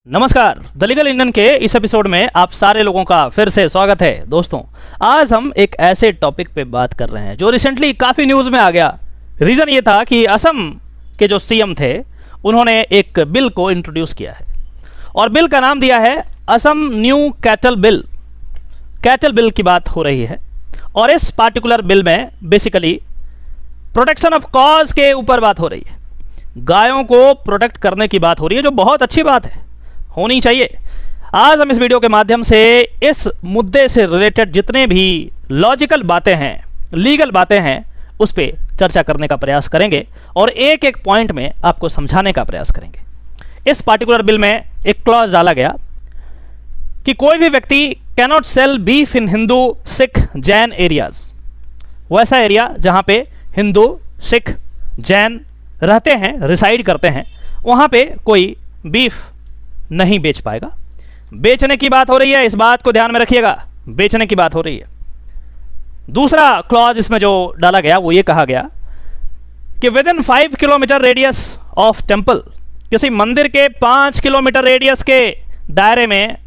नमस्कार, the legal Indian के इस एपिसोड में आप सारे लोगों का फिर से स्वागत है। दोस्तों, आज हम एक ऐसे टॉपिक पे बात कर रहे हैं जो रिसेंटली काफ़ी न्यूज़ में आ गया। रीज़न ये था कि असम के जो सीएम थे उन्होंने एक बिल को इंट्रोड्यूस किया है और बिल का नाम दिया है Assam new cattle bill. Cattle bill की बात हो रही है और इस पार्टिकुलर बिल में बेसिकली प्रोटेक्शन ऑफ कॉज के ऊपर बात हो रही है। गायों को प्रोटेक्ट करने की बात हो रही है, जो बहुत अच्छी बात है, होनी चाहिए। आज हम इस वीडियो के माध्यम से इस मुद्दे से रिलेटेड जितने भी लॉजिकल बातें हैं, लीगल बातें हैं, उस पर चर्चा करने का प्रयास करेंगे और एक एक पॉइंट में आपको समझाने का प्रयास करेंगे। इस पार्टिकुलर बिल में एक क्लॉज डाला गया कि कोई भी व्यक्ति कैनॉट सेल बीफ इन हिंदू सिख जैन एरियाज। वैसा एरिया जहाँ पे हिंदू सिख जैन रहते हैं, रिसाइड करते हैं, वहाँ पे कोई बीफ नहीं बेच पाएगा। बेचने की बात हो रही है, इस बात को ध्यान में रखिएगा, बेचने की बात हो रही है। दूसरा क्लॉज इसमें जो डाला गया वो ये कहा गया कि with in 5 kilometre radius of temple, किसी मंदिर के 5 किलोमीटर रेडियस के दायरे में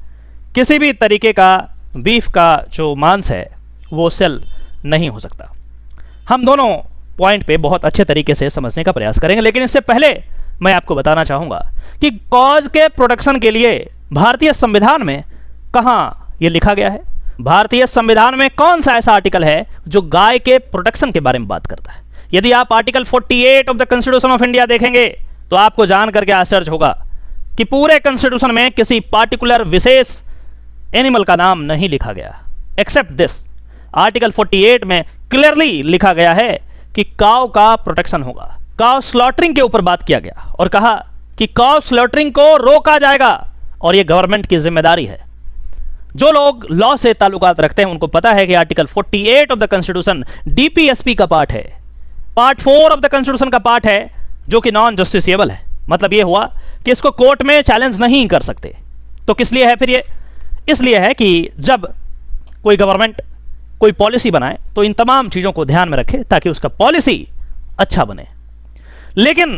किसी भी तरीके का बीफ का जो मांस है वो सेल नहीं हो सकता। हम दोनों पॉइंट पे बहुत अच्छे तरीके से समझने का प्रयास करेंगे, लेकिन इससे पहले मैं आपको बताना चाहूँगा कि कॉज के प्रोटेक्शन के लिए भारतीय संविधान में कहाँ ये लिखा गया है। भारतीय संविधान में कौन सा ऐसा आर्टिकल है जो गाय के प्रोटेक्शन के बारे में बात करता है। यदि आप article 48 of the constitution of India देखेंगे तो आपको जान करके आश्चर्य होगा कि पूरे कॉन्स्टिट्यूशन में किसी पार्टिकुलर विशेष एनिमल का नाम नहीं लिखा गया, एक्सेप्ट दिस। आर्टिकल 48 में क्लियरली लिखा गया है कि काऊ का प्रोटेक्शन होगा। काऊ स्लॉटरिंग के ऊपर बात किया गया और कहा कि काऊ स्लॉटरिंग को रोका जाएगा और यह गवर्नमेंट की जिम्मेदारी है। जो लोग लॉ से ताल्लुकात रखते हैं उनको पता है कि article 48 of the constitution DPSP का पार्ट है, पार्ट 4 ऑफ द कॉन्स्टिट्यूशन का पार्ट है, जो कि नॉन जस्टिसेबल है। मतलब यह हुआ कि इसको कोर्ट में चैलेंज नहीं कर सकते। तो किस लिए है फिर ये? इसलिए है कि जब कोई गवर्नमेंट कोई पॉलिसी बनाए तो इन तमाम चीज़ों को ध्यान में रखे ताकि उसका पॉलिसी अच्छा बने। लेकिन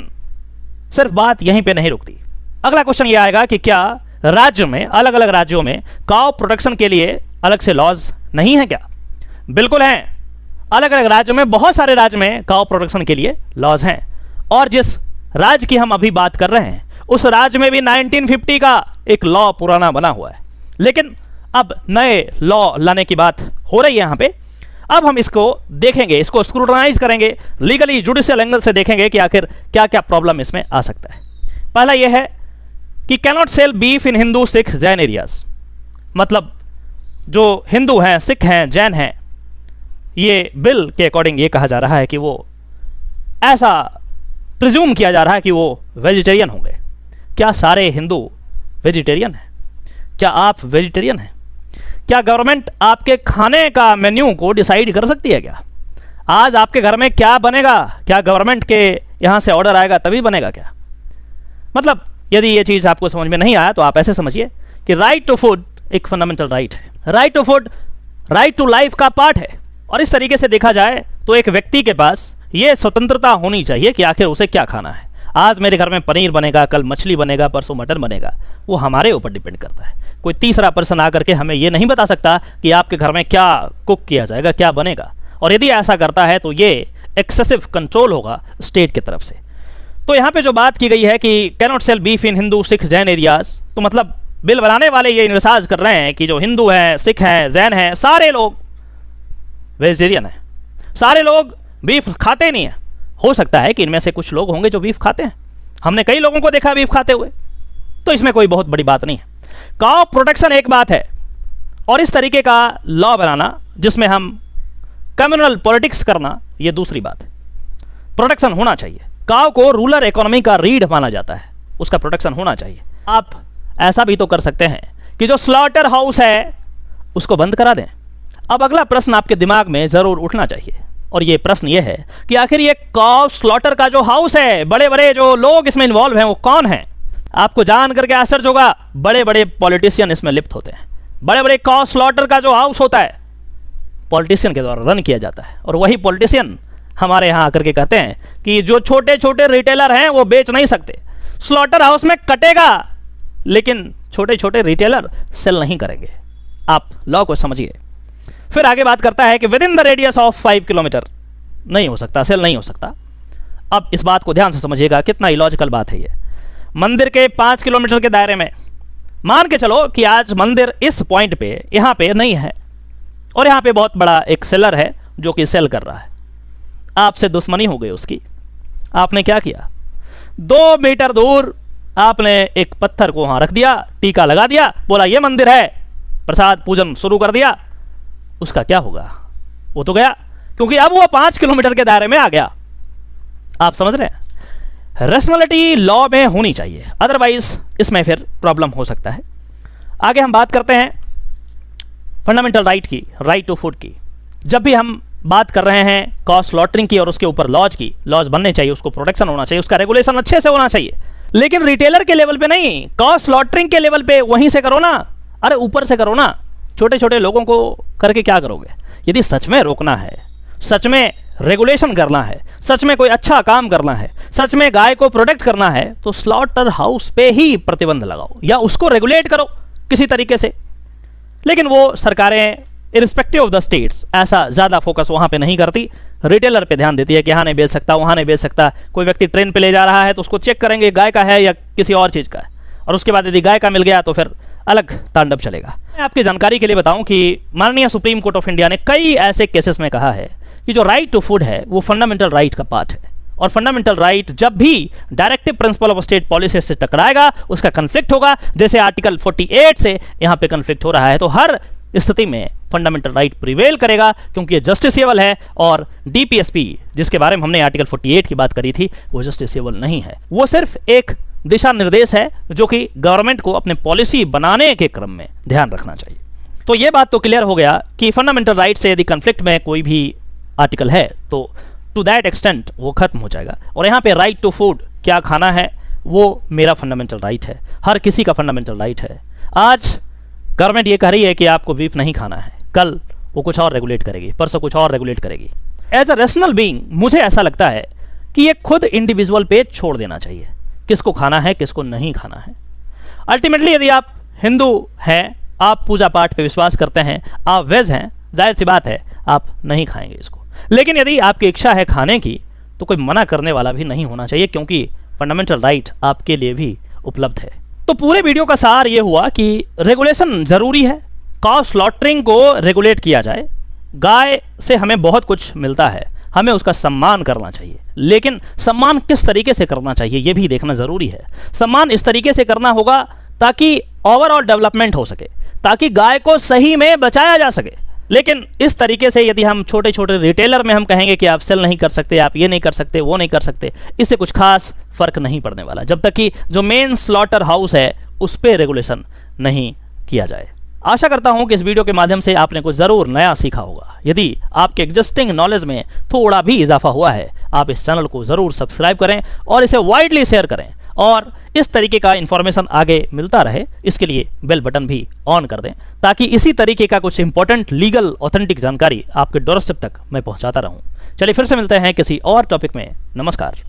सिर्फ बात यहीं पे नहीं रुकती। अगला क्वेश्चन ये आएगा कि क्या राज्य में, अलग अलग राज्यों में काऊ प्रोटेक्शन के लिए अलग से लॉज नहीं है क्या? बिल्कुल हैं। अलग अलग राज्यों में, बहुत सारे राज्य में काऊ प्रोटेक्शन के लिए लॉज हैं और जिस राज्य की हम अभी बात कर रहे हैं उस राज्य में भी 1950 का एक लॉ पुराना बना हुआ है। लेकिन अब नए लॉ लाने की बात हो रही है यहाँ पे। अब हम इसको देखेंगे, इसको स्क्रूटनाइज करेंगे, लीगली जुडिशियल एंगल से देखेंगे कि आखिर क्या क्या प्रॉब्लम इसमें आ सकता है। पहला यह है कि कैनॉट सेल बीफ इन हिंदू सिख जैन एरियाज। मतलब जो हिंदू हैं, सिख हैं, जैन हैं, ये बिल के अकॉर्डिंग ये कहा जा रहा है कि वो, ऐसा प्रिज्यूम किया जा रहा है कि वो वेजिटेरियन होंगे। क्या सारे हिंदू वेजिटेरियन हैं? क्या आप वेजिटेरियन हैं? क्या गवर्नमेंट आपके खाने का मेन्यू को डिसाइड कर सकती है क्या? आज आपके घर में क्या बनेगा? क्या गवर्नमेंट के यहाँ से ऑर्डर आएगा तभी बनेगा क्या? मतलब यदि ये चीज़ आपको समझ में नहीं आया तो आप ऐसे समझिए कि राइट टू फूड एक फंडामेंटल राइट है। Right to food right to life का पार्ट है और इस तरीके से देखा जाए तो एक व्यक्ति के पास ये स्वतंत्रता होनी चाहिए कि आखिर उसे क्या खाना है। आज मेरे घर में पनीर बनेगा, कल मछली बनेगा, परसों मटन बनेगा, वो हमारे ऊपर डिपेंड करता है। कोई तीसरा पर्सन आकर के हमें ये नहीं बता सकता कि आपके घर में क्या कुक किया जाएगा, क्या बनेगा। और यदि ऐसा करता है तो ये एक्सेसिव कंट्रोल होगा स्टेट की तरफ से। तो यहाँ पे जो बात की गई है कि कैनॉट सेल बीफ इन हिंदू सिख जैन एरियाज, तो मतलब बिल बनाने वाले ये इन्विसाज कर रहे हैं कि जो हिंदू हैं, सिख हैं, जैन हैं, सारे लोग वेजिटेरियन हैं, सारे लोग बीफ खाते नहीं हैं। हो सकता है कि इनमें से कुछ लोग होंगे जो बीफ खाते हैं, हमने कई लोगों को देखा बीफ खाते हुए, तो इसमें कोई बहुत बड़ी बात नहीं है। काऊ प्रोटेक्शन एक बात है और इस तरीके का लॉ बनाना जिसमें हम कम्युनल पॉलिटिक्स करना, ये दूसरी बात है। प्रोटेक्शन होना चाहिए। काऊ को रूरल इकोनॉमी का रीढ़ माना जाता है, उसका प्रोटेक्शन होना चाहिए। आप ऐसा भी तो कर सकते हैं कि जो स्लॉटर हाउस है उसको बंद करा दें। अब अगला प्रश्न आपके दिमाग में जरूर उठना चाहिए और ये प्रश्न ये है कि आखिर ये काऊ स्लॉटर का जो हाउस है, बड़े बड़े जो लोग इसमें इन्वॉल्व हैं वो कौन हैं? आपको जान करके आश्चर्य होगा, बड़े बड़े पॉलिटिशियन इसमें लिप्त होते हैं। बड़े बड़े काऊ स्लॉटर का जो हाउस होता है पॉलिटिशियन के द्वारा रन किया जाता है और वही पॉलिटिशियन हमारे यहाँ आकर के कहते हैं कि जो छोटे छोटे रिटेलर हैं वो बेच नहीं सकते। स्लॉटर हाउस में कटेगा लेकिन छोटे छोटे रिटेलर सेल नहीं करेंगे। आप लॉ को समझिए। फिर आगे बात करता है कि with in the radius of 5 kilometre नहीं हो सकता, सेल नहीं हो सकता। अब इस बात को ध्यान से समझिएगा, कितना इलॉजिकल बात है ये। मंदिर के 5 किलोमीटर के दायरे में मान के चलो कि आज मंदिर इस पॉइंट पे यहाँ पे नहीं है और यहाँ पे बहुत बड़ा एक सेलर है जो कि सेल कर रहा है। आपसे दुश्मनी हो गई उसकी। आपने क्या किया, 2 मीटर दूर आपने एक पत्थर को वहां रख दिया, टीका लगा दिया, बोला ये मंदिर है, प्रसाद पूजन शुरू कर दिया। उसका क्या होगा, वो तो गया, क्योंकि अब वो 5 किलोमीटर के दायरे में आ गया। आप समझ रहे हैं, रैशनैलिटी लॉ में होनी चाहिए, अदरवाइज इसमें फिर प्रॉब्लम हो सकता है। आगे हम बात करते हैं फंडामेंटल राइट की, राइट टू फूड की। जब भी हम बात कर रहे हैं कॉस्ट लॉटरिंग की और उसके ऊपर लॉज की, लॉज बनने चाहिए, उसको प्रोटेक्शन होना चाहिए, उसका रेगुलेशन अच्छे से होना चाहिए, लेकिन रिटेलर के लेवल पे नहीं, कॉस्ट लॉटरिंग के लेवल पे वहीं से करो ना। अरे ऊपर से करो ना, छोटे छोटे लोगों को करके क्या करोगे। यदि सच में रोकना है, सच में रेगुलेशन करना है, सच में कोई अच्छा काम करना है, सच में गाय को प्रोटेक्ट करना है, तो स्लॉटर हाउस पे ही प्रतिबंध लगाओ या उसको रेगुलेट करो किसी तरीके से। लेकिन वो सरकारें इरिस्पेक्टिव ऑफ द स्टेट्स ऐसा ज़्यादा फोकस वहाँ पे नहीं करती, रिटेलर पे ध्यान देती है कि यहाँ नहीं बेच सकता, वहाँ नहीं बेच सकता। कोई व्यक्ति ट्रेन पे ले जा रहा है तो उसको चेक करेंगे गाय का है या किसी और चीज़ का है, और उसके बाद यदि गाय का मिल गया तो फिर अलग तांडव चलेगा। मैं आपकी जानकारी के लिए बताऊं कि माननीय सुप्रीम कोर्ट ऑफ इंडिया ने कई ऐसे केसेस में कहा है कि जो राइट टू फूड है वो फंडामेंटल राइट का पार्ट है, और फंडामेंटल राइट जब भी directive principle of state policy से टकराएगा उसका कंफ्लिक्ट होगा, जैसे आर्टिकल 48 से यहाँ पे कंफ्लिक्ट हो रहा है, तो हर स्थिति में फंडामेंटल राइट प्रिवेल करेगा, क्योंकि ये जस्टिसेबल है। और डीपीएसपी जिसके बारे में हमने आर्टिकल 48 की बात करी थी, वो जस्टिसेबल नहीं है, वो सिर्फ एक दिशा निर्देश है जो कि गवर्नमेंट को अपने पॉलिसी बनाने के क्रम में ध्यान रखना चाहिए। तो ये बात तो क्लियर हो गया कि फंडामेंटल राइट से यदि कंफ्लिक्ट में कोई भी आर्टिकल है तो टू दैट एक्सटेंट वो खत्म हो जाएगा। और यहाँ पे राइट टू फूड, क्या खाना है, वो मेरा फंडामेंटल राइट है, हर किसी का फंडामेंटल राइट है। आज गवर्नमेंट ये कह रही है कि आपको बीफ नहीं खाना है, कल वो कुछ और रेगुलेट करेगी, परसों कुछ और रेगुलेट करेगी। एज अ रैशनल बीइंग मुझे ऐसा लगता है कि ये खुद इंडिविजुअल पे छोड़ देना चाहिए, किसको खाना है किसको नहीं खाना है। अल्टीमेटली यदि आप हिंदू हैं, आप पूजा पाठ पे विश्वास करते हैं, आप वेज हैं, जाहिर सी बात है आप नहीं खाएंगे इसको। लेकिन यदि आपकी इच्छा है खाने की तो कोई मना करने वाला भी नहीं होना चाहिए, क्योंकि फंडामेंटल राइट आपके लिए भी उपलब्ध है। तो पूरे वीडियो का सार ये हुआ कि रेगुलेशन जरूरी है, काउ स्लॉटरिंग को रेगुलेट किया जाए। गाय से हमें बहुत कुछ मिलता है, हमें उसका सम्मान करना चाहिए, लेकिन सम्मान किस तरीके से करना चाहिए ये भी देखना जरूरी है। सम्मान इस तरीके से करना होगा ताकि ओवरऑल डेवलपमेंट हो सके, ताकि गाय को सही में बचाया जा सके। लेकिन इस तरीके से यदि हम छोटे छोटे रिटेलर में हम कहेंगे कि आप सेल नहीं कर सकते, आप ये नहीं कर सकते, वो नहीं कर सकते, इससे कुछ खास फर्क नहीं पड़ने वाला, जब तक कि जो मेन स्लॉटर हाउस है उस पर रेगुलेशन नहीं किया जाए। आशा करता हूं कि इस वीडियो के माध्यम से आपने कुछ जरूर नया सीखा होगा। यदि आपके एग्जिस्टिंग नॉलेज में थोड़ा भी इजाफा हुआ है, आप इस चैनल को जरूर सब्सक्राइब करें और इसे वाइडली शेयर करें, और इस तरीके का इंफॉर्मेशन आगे मिलता रहे इसके लिए बेल बटन भी ऑन कर दें, ताकि इसी तरीके का कुछ इंपॉर्टेंट लीगल ऑथेंटिक जानकारी आपके डोरस्टेप तक मैं पहुंचाता रहूं। चलिए फिर से मिलते हैं किसी और टॉपिक में। नमस्कार।